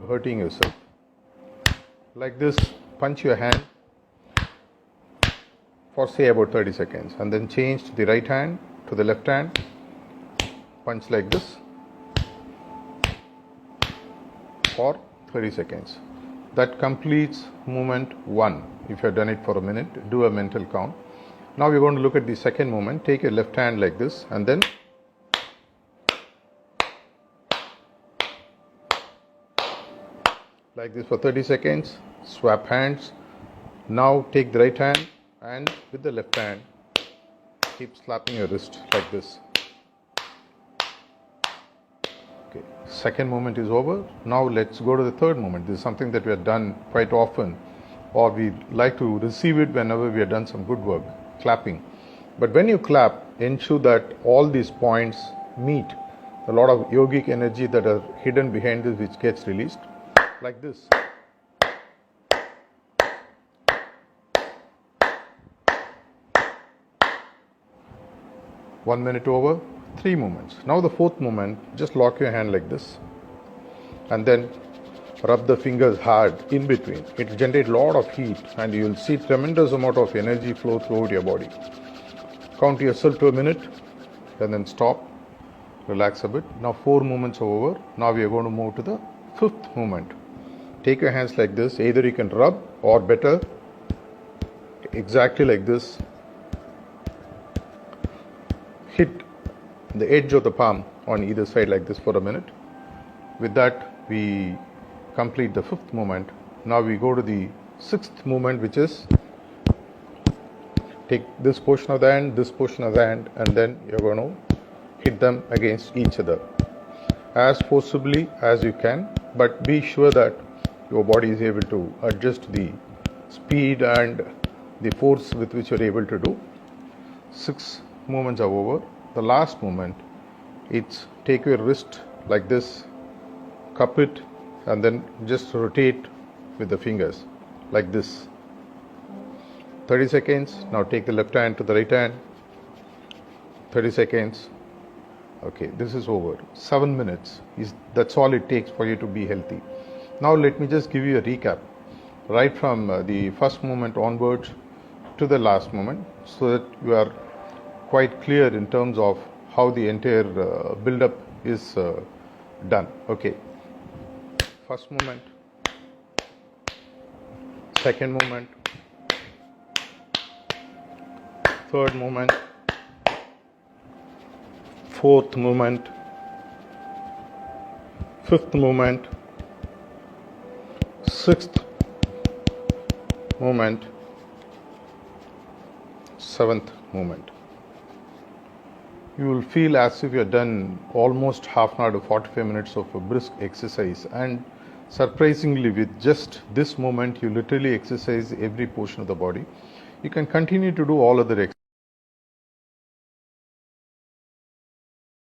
hurting yourself. Like this, punch your hand for say about 30 seconds and then change to the right hand to the left hand, punch like this for 30 seconds. That completes movement 1. If you have done it for a minute, do a mental count. Now we're going to look at the second movement. Take your left hand like this and then like this for 30 seconds. Swap hands. Now take the right hand and with the left hand keep slapping your wrist like this. Okay, second movement is over. Now let's go to the third movement. This is something that we have done quite often, or we like to receive it whenever we have done some good work, clapping. But when you clap, ensure that all these points meet. A lot of yogic energy that are hidden behind this which gets released like this. One minute over, 3 movements. Now the fourth movement, just lock your hand like this and then rub the fingers hard in between. It will generate a lot of heat and you will see tremendous amount of energy flow throughout your body. Count yourself to a minute and then stop, relax a bit. Now 4 movements are over. Now we are going to move to the fifth movement. Take your hands like this. Either you can rub or better, exactly like this. Hit the edge of the palm on either side like this for a minute. With that, we complete the fifth movement. Now we go to the sixth movement, which is take this portion of the hand, this portion of the hand, and then you're going to hit them against each other as forcibly as you can, but be sure that your body is able to adjust the speed and the force with which you're able to do. 6 movements are over. The last movement, it's take your wrist like this, cup it, and then just rotate with the fingers like this. 30 seconds. Now take the left hand to the right hand. 30 seconds. Okay, this is over. 7 minutes. That's all it takes for you to be healthy. Now let me just give you a recap right from the first movement onwards to the last moment, so that you are quite clear in terms of how the entire build-up is done. Okay. First movement, second movement, third movement, fourth movement, fifth movement, sixth movement, seventh movement. You will feel as if you have done almost half an hour to 45 minutes of a brisk exercise, and surprisingly with just this movement you literally exercise every portion of the body. You can continue to do all other exercises.